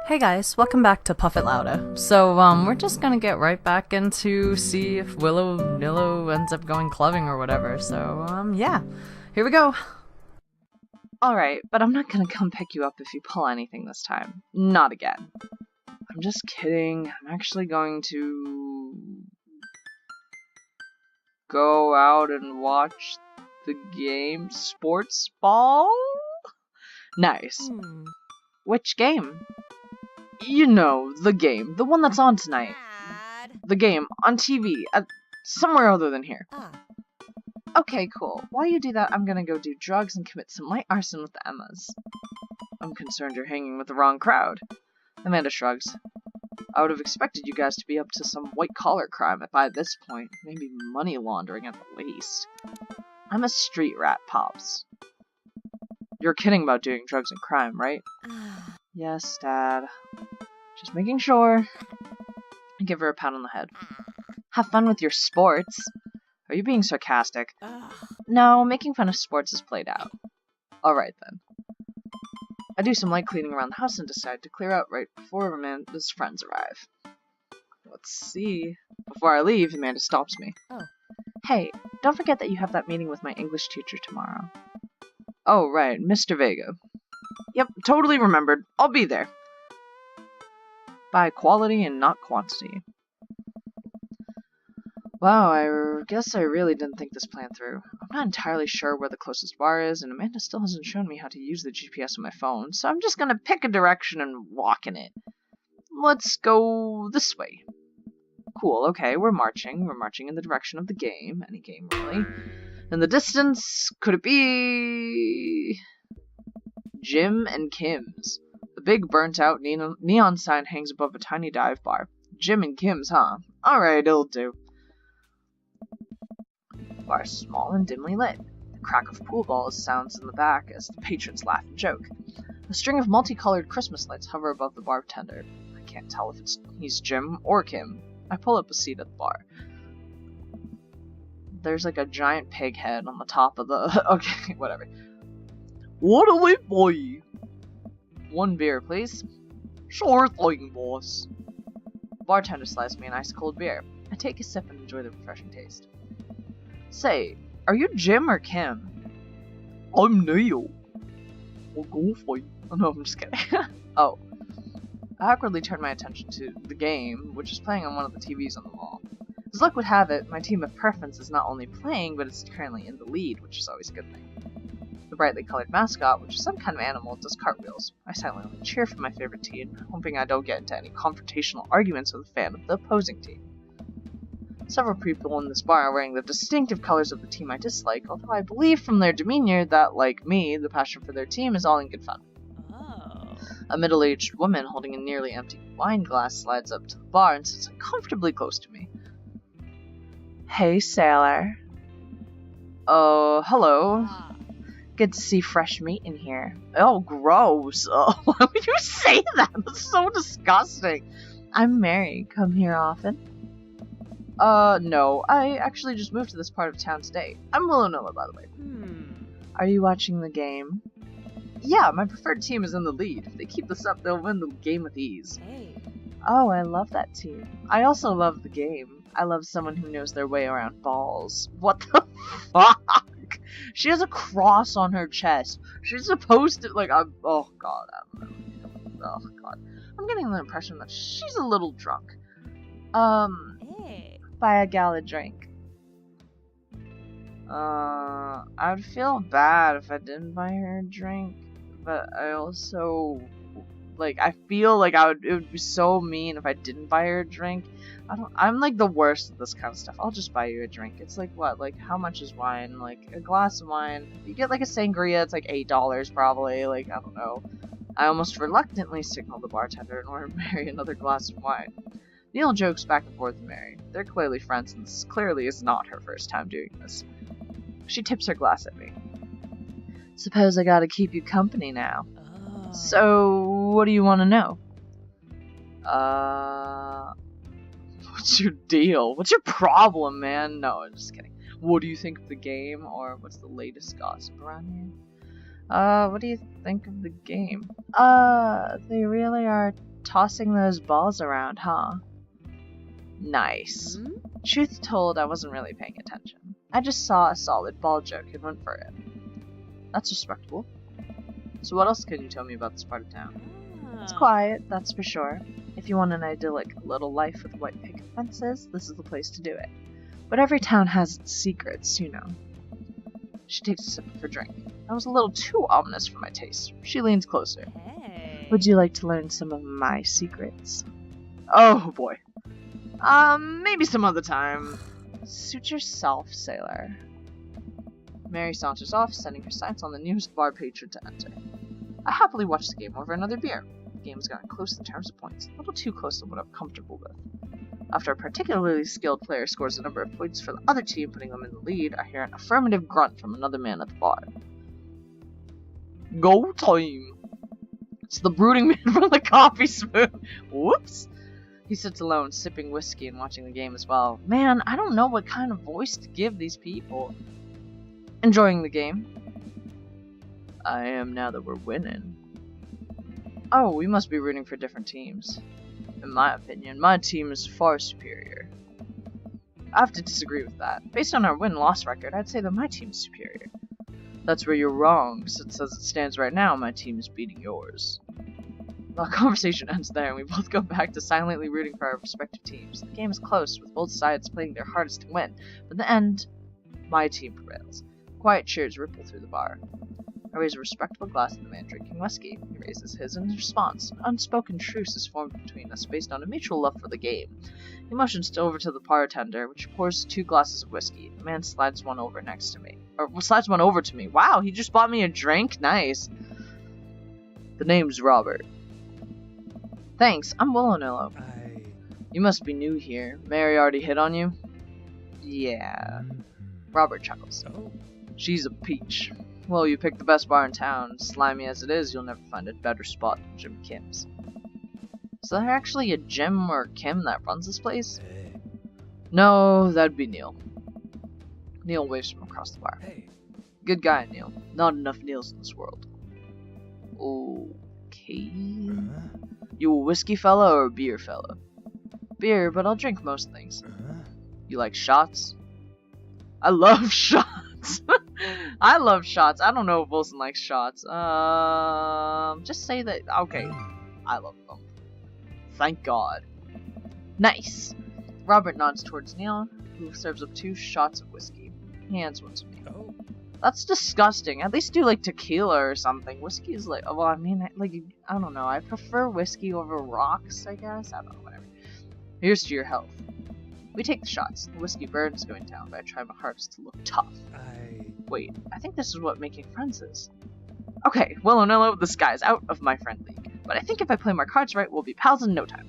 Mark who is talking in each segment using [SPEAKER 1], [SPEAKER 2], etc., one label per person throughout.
[SPEAKER 1] Hey guys, welcome back to Puff It Louder. So, we're just gonna get right back into see if Willow Nillow ends up going clubbing or whatever. So, yeah. Here we go.
[SPEAKER 2] Alright, but I'm not gonna come pick you up if you pull anything this time. Not again. I'm just kidding. I'm actually going to go out and watch the game Sports Ball? Nice. Which game? You know, the game. The one that's on tonight. The game. On TV. Somewhere other than here. Okay, cool. While you do that, I'm gonna go do drugs and commit some light arson with the Emmas. I'm concerned you're hanging with the wrong crowd. Amanda shrugs. I would have expected you guys to be up to some white-collar crime by this point. Maybe money laundering at the least. I'm a street rat, Pops. You're kidding about doing drugs and crime, right? Yes, Dad. Just making sure. I give her a pat on the head. Have fun with your sports. Are you being sarcastic? No, making fun of sports is played out. Alright then. I do some light cleaning around the house and decide to clear out right before Amanda's friends arrive. Let's see. Before I leave, Amanda stops me. Hey, don't forget that you have that meeting with my English teacher tomorrow. Oh, right, Mr. Vega. Yep, totally remembered. I'll be there. By quality and not quantity. Wow, I guess I really didn't think this plan through. I'm not entirely sure where the closest bar is, and Amanda still hasn't shown me how to use the GPS on my phone, so I'm just gonna pick a direction and walk in it. Let's go this way. Cool, okay, we're marching. We're marching in the direction of the game. Any game, really. In the distance, could it be... Jim and Kim's. The big burnt-out neon sign hangs above a tiny dive bar. Jim and Kim's, huh? Alright, it'll do. The bar is small and dimly lit. The crack of pool balls sounds in the back as the patrons laugh and joke. A string of multicolored Christmas lights hover above the bartender. I can't tell if he's Jim or Kim. I pull up a seat at the bar. There's like a giant pig head on the top of the... Okay, whatever. What'll we buy? One beer, please. Sure thing, boss. The bartender slides me an ice-cold beer. I take a sip and enjoy the refreshing taste. Say, are you Jim or Kim? I'm Neil. We'll go for you. Oh, no, I'm just kidding. Oh. I awkwardly turn my attention to the game, which is playing on one of the TVs on the wall. As luck would have it, my team of preference is not only playing, but it's currently in the lead, which is always a good thing. The brightly colored mascot, which is some kind of animal, does cartwheels. I silently cheer for my favorite team, hoping I don't get into any confrontational arguments with a fan of the opposing team. Several people in this bar are wearing the distinctive colors of the team I dislike, although I believe from their demeanor that, like me, the passion for their team is all in good fun. A middle-aged woman holding a nearly empty wine glass slides up to the bar and sits uncomfortably close to me. Hey, sailor. Oh, hello. Good to see fresh meat in here. Oh, gross. Oh, why would you say that? That's so disgusting. I'm Mary. Come here often? No. I actually just moved to this part of town today. I'm Willow Nillow, by the way. Are you watching the game? Yeah, my preferred team is in the lead. If they keep this up, they'll win the game with ease. Oh, I love that team. I also love the game. I love someone who knows their way around balls. What the fuck? She has a cross on her chest. She's supposed to, like, oh god, I don't know. Oh god. I'm getting the impression that she's a little drunk. Buy a gal a drink. I would feel bad if I didn't buy her a drink, but I also, like, I feel like it would be so mean if I didn't buy her a drink. I'm like the worst at this kind of stuff. I'll just buy you a drink. It's like, what, like, how much is wine? Like, a glass of wine. If you get, like, a sangria, it's like $8 probably. Like, I don't know. I almost reluctantly signal the bartender in order to Mary another glass of wine. Neil jokes back and forth with Mary. They're clearly friends, and this clearly is not her first time doing this. She tips her glass at me. Suppose I gotta keep you company now. So, what do you want to know? What's your deal? What's your problem, man? No, I'm just kidding. What do you think of the game, or what's the latest gossip around here? What do you think of the game? They really are tossing those balls around, huh? Nice. Truth told, I wasn't really paying attention. I just saw a solid ball joke and went for it. That's respectable. So what else can you tell me about this part of town? It's quiet, that's for sure. If you want an idyllic little life with white picket fences, this is the place to do it. But every town has its secrets, you know. She takes a sip of her drink. That was a little too ominous for my taste. She leans closer.
[SPEAKER 3] Hey.
[SPEAKER 2] Would you like to learn some of my secrets? Oh boy. Maybe some other time. Suit yourself, sailor. Mary saunters off, setting her sights on the nearest bar patron to enter. I happily watch the game over another beer. The game's gotten close in terms of points, a little too close to what I'm comfortable with. After a particularly skilled player scores a number of points for the other team, putting them in the lead, I hear an affirmative grunt from another man at the bar. Go time! It's the brooding man from the coffee spoon! Whoops! He sits alone, sipping whiskey and watching the game as well. Man, I don't know what kind of voice to give these people. Enjoying the game? I am now that we're winning. Oh, we must be rooting for different teams. In my opinion, my team is far superior. I have to disagree with that. Based on our win-loss record, I'd say that my team is superior. That's where you're wrong, since as it stands right now, my team is beating yours. The conversation ends there, and we both go back to silently rooting for our respective teams. The game is close, with both sides playing their hardest to win, but in the end, my team prevails. Quiet cheers ripple through the bar. I raise a respectable glass to the man drinking whiskey. He raises his in response. An unspoken truce is formed between us based on a mutual love for the game. He motions over to the bartender, which pours 2 glasses of whiskey. The man slides one over next to me. Or slides one over to me. Wow, he just bought me a drink? Nice. The name's Robert. Thanks, I'm Willonillo. You must be new here. Mary already hit on you? Yeah. Robert chuckles.
[SPEAKER 3] Oh.
[SPEAKER 2] She's a peach. Well, you picked the best bar in town. Slimy as it is, you'll never find a better spot than Jim Kim's. Is there actually a Jim or Kim that runs this place?
[SPEAKER 3] Hey.
[SPEAKER 2] No, that'd be Neil. Neil waves from across the bar.
[SPEAKER 3] Hey.
[SPEAKER 2] Good guy, Neil. Not enough Neils in this world. Okay. You a whiskey fella or a beer fella? Beer, but I'll drink most things. You like shots? I love shots! I love shots. I don't know if Wilson likes shots. Just say that. Okay, I love them. Thank God. Nice. Robert nods towards Neil, who serves up 2 shots of whiskey. He hands one to me.
[SPEAKER 3] Oh.
[SPEAKER 2] That's disgusting. At least do like tequila or something. Whiskey is like, well, I mean, like, I don't know. I prefer whiskey over rocks, I guess. I don't know, whatever. Here's to your health. We take the shots. The whiskey burns going down, but I try my hardest to look tough. Wait, I think this is what making friends is. Okay, Willonillo, this guy's out of my friend league. But I think if I play my cards right, we'll be pals in no time.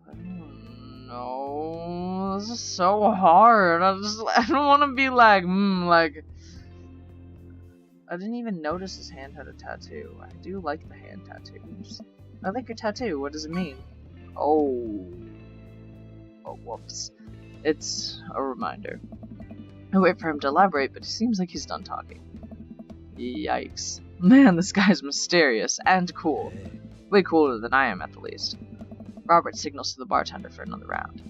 [SPEAKER 2] I don't know. This is so hard. I don't want to be like, like... I didn't even notice his hand had a tattoo. I do like the hand tattoos. I like your tattoo. What does it mean? Oh, whoops. It's a reminder. I wait for him to elaborate, but it seems like he's done talking. Yikes. Man, this guy's mysterious and cool. Way cooler than I am, at the least. Robert signals to the bartender for another round.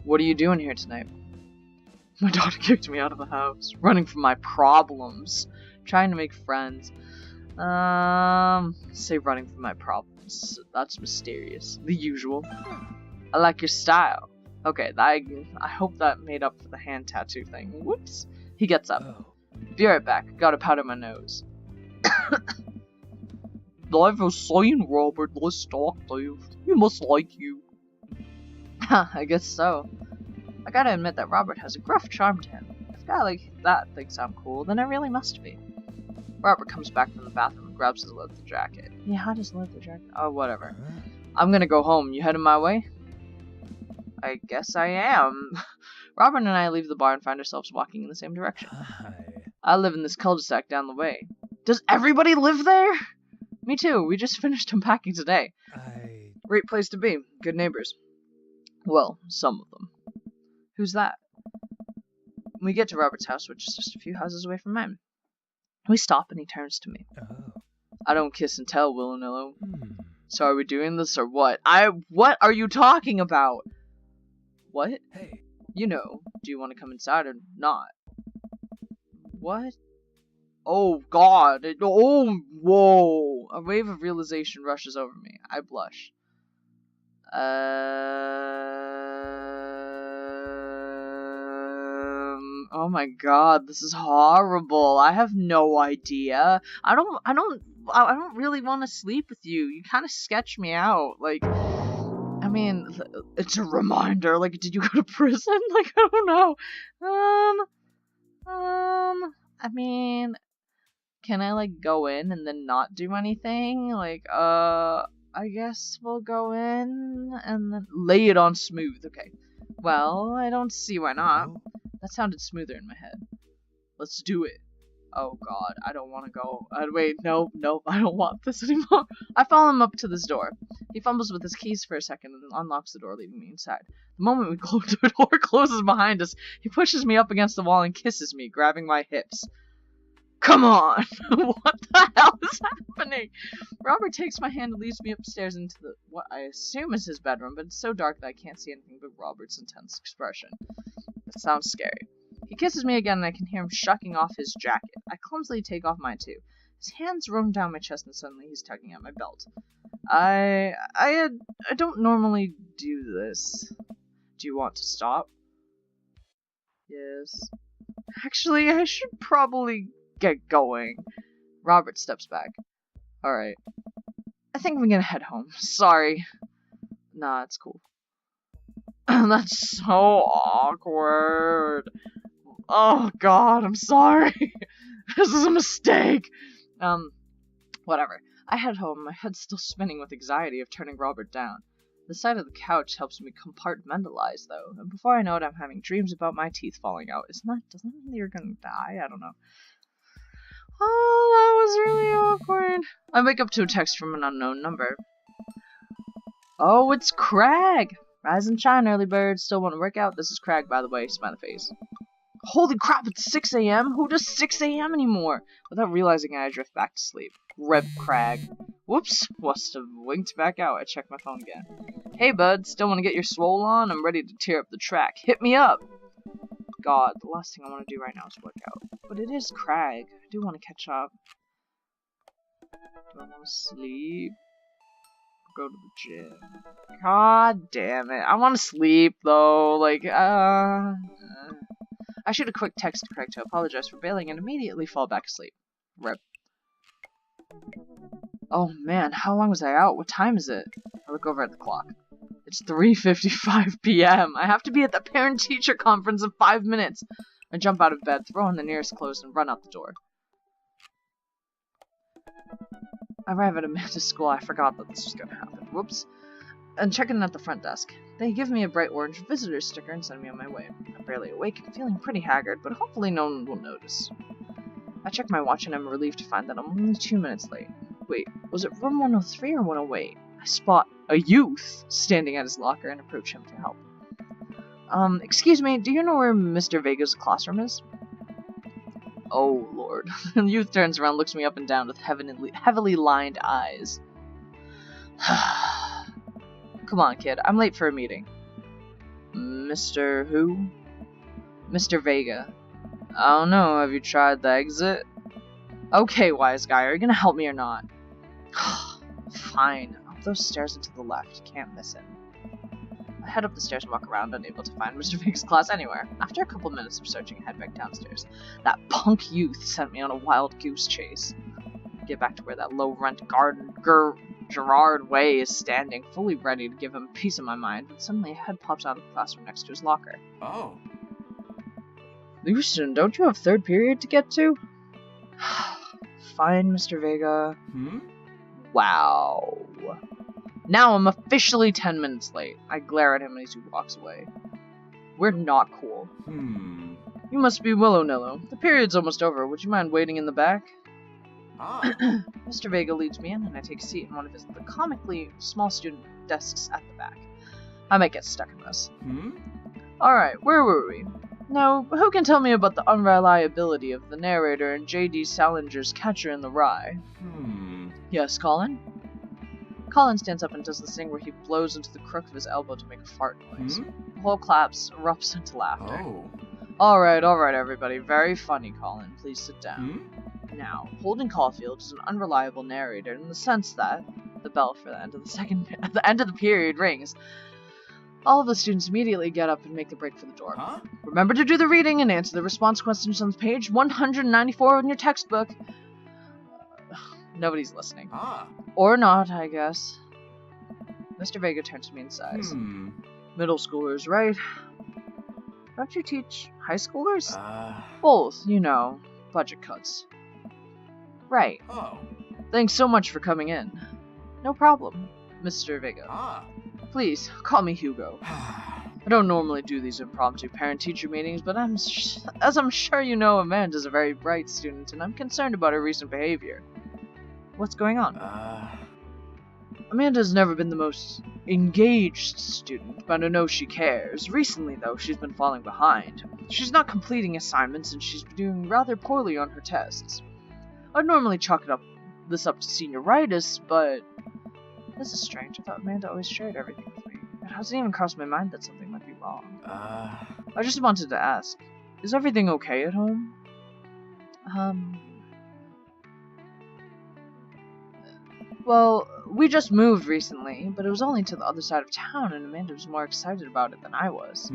[SPEAKER 2] What are you doing here tonight? My daughter kicked me out of the house, running from my problems, trying to make friends. Say running from my problems. That's mysterious. The usual. I like your style. Okay, I hope that made up for the hand tattoo thing. Whoops. He gets up.
[SPEAKER 3] Oh.
[SPEAKER 2] Be right back. Gotta powder my nose. I've seen Robert. Let's talk, Dave. He must like you. I guess so. I gotta admit that Robert has a gruff charm to him. If a guy like that thinks I'm cool, then I really must be. Robert comes back from the bathroom and grabs his leather jacket. Yeah, how does leather jacket? Oh, whatever. I'm gonna go home. You heading my way? I guess I am. Robert and I leave the bar and find ourselves walking in the same direction. I live in this cul-de-sac down the way. Does everybody live there? Me too. We just finished unpacking today. Great place to be. Good neighbors. Well, some of them. Who's that? We get to Robert's house, which is just a few houses away from mine. We stop and he turns to me.
[SPEAKER 3] Oh.
[SPEAKER 2] I don't kiss and tell, Willow.
[SPEAKER 3] Hmm.
[SPEAKER 2] So are we doing this or what? What are you talking about? What?
[SPEAKER 3] Hey.
[SPEAKER 2] You know, do you want to come inside or not? What? Oh god. Oh, whoa. A wave of realization rushes over me. I blush. Oh my god, this is horrible. I have no idea. I don't really want to sleep with you. You kind of sketch me out. Like, I mean, it's a reminder. Like, did you go to prison? Like, I don't know. I mean, can I, like, go in and then not do anything? Like, I guess we'll go in and then lay it on smooth. Okay. Well, I don't see why not. That sounded smoother in my head. Let's do it. Oh god, I don't want to go. Wait, no, I don't want this anymore. I follow him up to this door. He fumbles with his keys for a second and then unlocks the door, leaving me inside. The moment the door closes behind us, he pushes me up against the wall and kisses me, grabbing my hips. Come on! What the hell is happening? Robert takes my hand and leads me upstairs into what I assume is his bedroom, but it's so dark that I can't see anything but Robert's intense expression. It sounds scary. He kisses me again and I can hear him shucking off his jacket. I clumsily take off mine too. His hands roam down my chest and suddenly he's tugging at my belt. I don't normally do this. Do you want to stop? Yes. Actually, I should probably get going. Robert steps back. Alright. I think I'm gonna head home. Sorry. Nah, it's cool. That's so awkward. Oh god, I'm sorry. This is a mistake. Whatever. I head home, my head still spinning with anxiety of turning Robert down. The sight of the couch helps me compartmentalize, though, and before I know it, I'm having dreams about my teeth falling out. Doesn't that mean you're gonna die? I don't know. Oh, that was really awkward. I wake up to a text from an unknown number. Oh, it's Craig! Rise and shine, early bird. Still want to work out? This is Craig, by the way. Smiley face. Holy crap, it's 6 a.m.? Who does 6 a.m. anymore? Without realizing it, I drift back to sleep. Rip Craig. Whoops, must have winked back out. I check my phone again. Hey, bud, still want to get your swole on? I'm ready to tear up the track. Hit me up! God, the last thing I want to do right now is work out. But it is Craig. I do want to catch up. Do I want to sleep? Go to the gym. God damn it. I want to sleep, though. Like, I shoot a quick text to Craig to apologize for bailing and immediately fall back asleep. Rip. Oh man, how long was I out? What time is it? I look over at the clock. It's 3:55 p.m. I have to be at the parent-teacher conference in 5 minutes. I jump out of bed, throw on the nearest clothes, and run out the door. I arrive at Amanda's school. I forgot that this was going to happen. Whoops. And check in at the front desk. They give me a bright orange visitor sticker and send me on my way. I'm barely awake and feeling pretty haggard, but hopefully no one will notice. I check my watch and I'm relieved to find that I'm only 2 minutes late. Wait, was it room 103 or 108? I spot a youth standing at his locker and approach him to help. Excuse me, do you know where Mr. Vega's classroom is? Oh, Lord. The youth turns around, looks me up and down with heavily lined eyes. Come on, kid. I'm late for a meeting. Mr. who? Mr. Vega. I don't know. Have you tried the exit? Okay, wise guy. Are you gonna help me or not? Fine. Up those stairs and to the left. Can't miss him. I head up the stairs and walk around, unable to find Mr. Vega's class anywhere. After a couple minutes of searching, I head back downstairs. That punk youth sent me on a wild goose chase. I get back to where that low-rent Gerard Way is standing, fully ready to give him a piece of my mind, but suddenly a head pops out of the classroom next to his locker.
[SPEAKER 3] Oh.
[SPEAKER 2] Lucian, don't you have third period to get to? Fine, Mr. Vega. Wow. Now I'm officially 10 minutes late. I glare at him as he walks away. We're not cool. You must be Willow. The period's almost over. Would you mind waiting in the back?
[SPEAKER 3] Ah.
[SPEAKER 2] Mr. Vega leads me in, and I take a seat in one of the comically small student desks at the back. I might get stuck in this. Alright, where were we? Now, who can tell me about the unreliability of the narrator in J.D. Salinger's Catcher in the Rye? Yes, Colin? Colin stands up and does this thing where he blows into the crook of his elbow to make a fart noise. The whole class erupts into laughter.
[SPEAKER 3] Oh.
[SPEAKER 2] Alright, everybody. Very funny, Colin. Please sit down. Now, Holden Caulfield is an unreliable narrator in the sense that the bell for the end of the end of the period rings. All of the students immediately get up and make the break for the door.
[SPEAKER 3] Huh?
[SPEAKER 2] Remember to do the reading and answer the response questions on page 194 in your textbook. Nobody's listening.
[SPEAKER 3] Ah.
[SPEAKER 2] Or not, I guess. Mr. Vega turns to me and sighs. Middle schoolers, right? Don't you teach high schoolers? Both, you know, budget cuts. Right.
[SPEAKER 3] Oh.
[SPEAKER 2] Thanks so much for coming in. No problem, Mr. Vega.
[SPEAKER 3] Ah.
[SPEAKER 2] Please, call me Hugo. I don't normally do these impromptu parent-teacher meetings, but as I'm sure you know, Amanda's a very bright student, and I'm concerned about her recent behavior. What's going on? Amanda's never been the most engaged student, but I know she cares. Recently, though, she's been falling behind. She's not completing assignments, and she's doing rather poorly on her tests. I'd normally chalk this up to senioritis, but this is strange. I thought Amanda always shared everything with me. It hasn't even crossed my mind that something might be wrong. I just wanted to ask, is everything okay at home? Well, we just moved recently, but it was only to the other side of town, and Amanda was more excited about it than I was.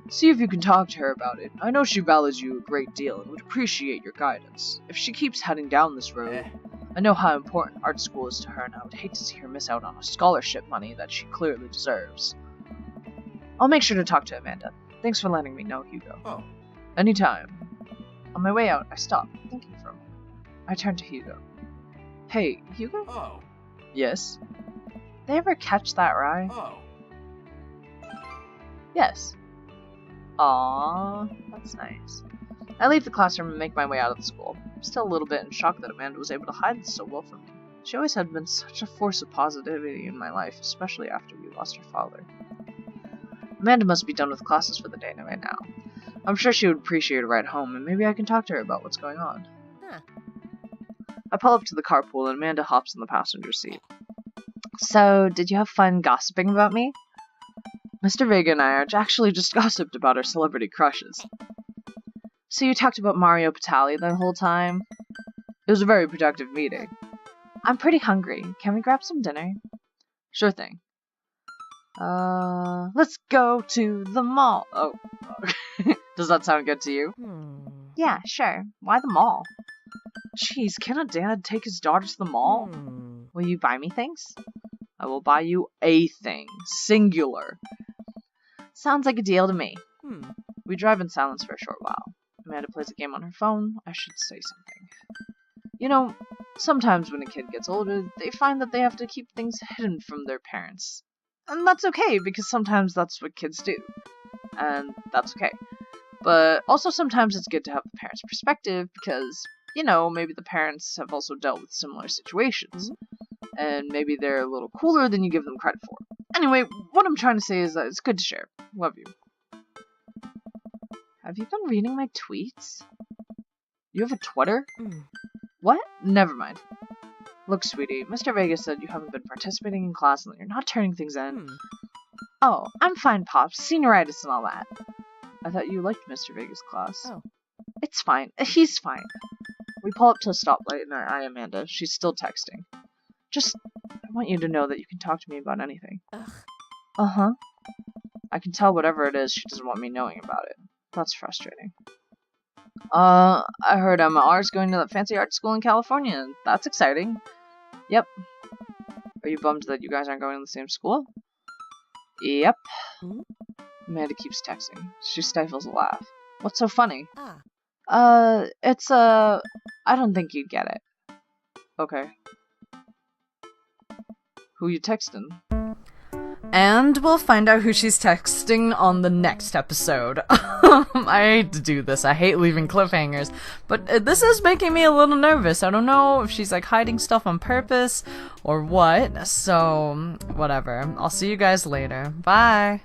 [SPEAKER 2] See if you can talk to her about it. I know she values you a great deal and would appreciate your guidance. If she keeps heading down this road, I know how important art school is to her, and I would hate to see her miss out on a scholarship money that she clearly deserves. I'll make sure to talk to Amanda. Thanks for letting me know, Hugo.
[SPEAKER 3] Oh.
[SPEAKER 2] Anytime. On my way out, I stopped, thinking for a moment. I turned to Hugo. Hey, Hugo?
[SPEAKER 3] Oh.
[SPEAKER 2] Yes? They ever catch that rye?
[SPEAKER 3] Oh.
[SPEAKER 2] Yes. Aww, that's nice. I leave the classroom and make my way out of the school. I'm still a little bit in shock that Amanda was able to hide this so well from me. She always had been such a force of positivity in my life, especially after we lost her father. Amanda must be done with classes for the day right now. I'm sure she would appreciate a ride home, and maybe I can talk to her about what's going on. I pull up to the carpool, and Amanda hops in the passenger seat. So, did you have fun gossiping about me? Mr. Vega and I actually just gossiped about our celebrity crushes. So you talked about Mario Batali the whole time? It was a very productive meeting. I'm pretty hungry. Can we grab some dinner? Sure thing. Let's go to the mall. Oh, does that sound good to you? Yeah, sure. Why the mall? Jeez, can a dad take his daughter to the mall? Will you buy me things? I will buy you a thing. Singular. Sounds like a deal to me. We drive in silence for a short while. Amanda plays a game on her phone. I should say something. You know, sometimes when a kid gets older, they find that they have to keep things hidden from their parents. And that's okay, because sometimes that's what kids do. And that's okay. But also sometimes it's good to have the parents' perspective, because, you know, maybe the parents have also dealt with similar situations. And maybe they're a little cooler than you give them credit for. Anyway, what I'm trying to say is that it's good to share. Love you. Have you been reading my tweets? You have a Twitter? What? Never mind. Look, sweetie, Mr. Vega said you haven't been participating in class and that you're not turning things in. Oh, I'm fine, Pops. Senioritis and all that. I thought you liked Mr. Vega's class. Oh. It's fine. He's fine. We pull up to a stoplight and I eye Amanda. She's still texting. Just, I want you to know that you can talk to me about anything. Uh-huh. I can tell whatever it is, she doesn't want me knowing about it. That's frustrating. I heard Emma R's going to that fancy art school in California, and that's exciting. Yep. Are you bummed that you guys aren't going to the same school? Yep. Amanda keeps texting. She stifles a laugh. What's so funny? I don't think you'd get it. Okay. Who you texting?
[SPEAKER 1] And we'll find out who she's texting on the next episode. I hate to do this. I hate leaving cliffhangers. But this is making me a little nervous. I don't know if she's like hiding stuff on purpose or what. So, whatever. I'll see you guys later. Bye.